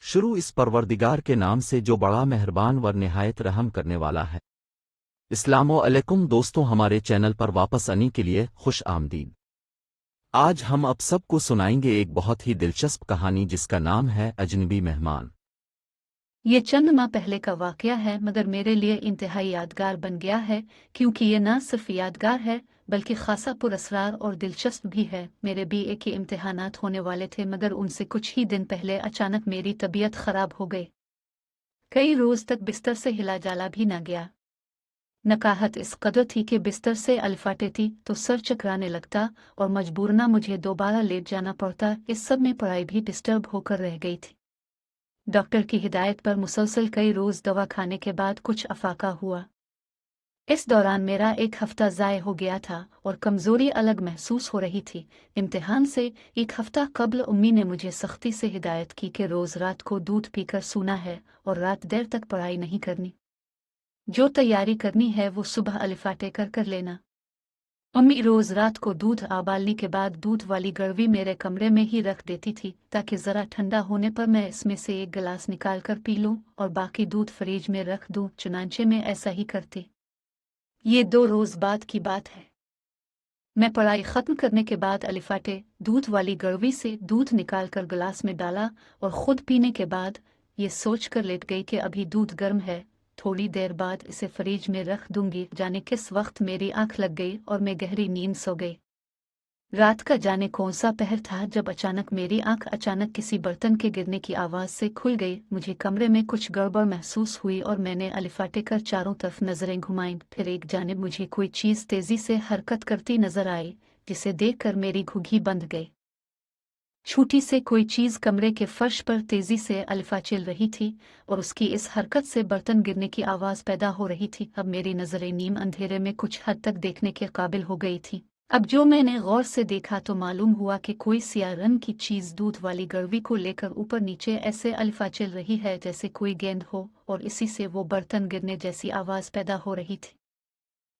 शुरू इस परवरदिगार के नाम से जो बड़ा मेहरबान व निहायत रहम करने वाला है। अस्सलामुअलैकुम दोस्तों, हमारे चैनल पर वापस आने के लिए खुश आमदीद। आज हम आप सबको सुनाएंगे एक बहुत ही दिलचस्प कहानी जिसका नाम है अजनबी मेहमान। ये चंद माह पहले का वाकया है, मगर मेरे लिए इंतहाई यादगार बन गया है, क्योंकि ये न सिर्फ यादगार है बल्कि खासा पुरअसरार और दिलचस्प भी है। मेरे बीए के इम्तिहानात होने वाले थे, मगर उनसे कुछ ही दिन पहले अचानक मेरी तबीयत खराब हो गई। कई रोज तक बिस्तर से हिला जाला भी न गया। नकाहत इस कदर थी कि बिस्तर से अलिफाटे थी तो सर चकराने लगता और मजबूरना मुझे दोबारा लेट जाना पड़ता। इस सब में पढ़ाई भी डिस्टर्ब होकर रह गई थी। डॉक्टर की हिदायत पर मुसलसल कई रोज दवा खाने के बाद कुछ अफाका हुआ। इस दौरान मेरा एक हफ्ता ज़ाय हो गया था और कमज़ोरी अलग महसूस हो रही थी। इम्तिहान से एक हफ्ता कबल उम्मी ने मुझे सख्ती से हिदायत की कि रोज़ रात को दूध पीकर सूना है और रात देर तक पढ़ाई नहीं करनी। जो तैयारी करनी है वो सुबह अलिफाटे कर लेना। अम्मी रोज रात को दूध उबालने के बाद दूध वाली गड़वी मेरे कमरे में ही रख देती थी, ताकि ज़रा ठंडा होने पर मैं इसमें से एक गिलास निकाल कर पी लूं और बाकी दूध फ्रिज में रख दूं। चुनांचे में ऐसा ही करती। ये 2 रोज बाद की बात है। मैं पढ़ाई ख़त्म करने के बाद अलिफाटे दूध वाली गड़वी से दूध निकाल कर गिलास में डाला और ख़ुद पीने के बाद ये सोच कर लेट गई कि अभी दूध गर्म है, थोड़ी देर बाद इसे फ्रिज में रख दूंगी। जाने किस वक्त मेरी आंख लग गई और मैं गहरी नींद सो गई। रात का जाने कौन सा पहर था जब अचानक मेरी आंख किसी बर्तन के गिरने की आवाज़ से खुल गई। मुझे कमरे में कुछ गड़बड़ महसूस हुई और मैंने अलिफाटे कर चारों तरफ नजरें घुमाईं। फिर एक जानिब मुझे कोई चीज़ तेजी से हरकत करती नजर आई, जिसे देखकर मेरी घुघी बंद गई। छोटी से कोई चीज़ कमरे के फर्श पर तेजी से अलिफा चल रही थी और उसकी इस हरकत से बर्तन गिरने की आवाज़ पैदा हो रही थी। अब मेरी नज़रें नीम अंधेरे में कुछ हद तक देखने के काबिल हो गई थी। अब जो मैंने गौर से देखा तो मालूम हुआ कि कोई सियाह रंग की चीज़ दूध वाली गड़वी को लेकर ऊपर नीचे ऐसे अलिफा चल रही है जैसे कोई गेंद हो, और इसी से वो बर्तन गिरने जैसी आवाज़ पैदा हो रही थी।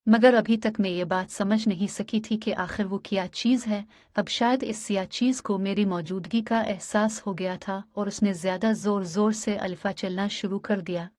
मगर अभी तक मैं ये बात समझ नहीं सकी थी कि आखिर वो क्या चीज़ है। अब शायद इस सियाह चीज़ को मेरी मौजूदगी का एहसास हो गया था और उसने ज़्यादा ज़ोर ज़ोर से अलिफा चलना शुरू कर दिया।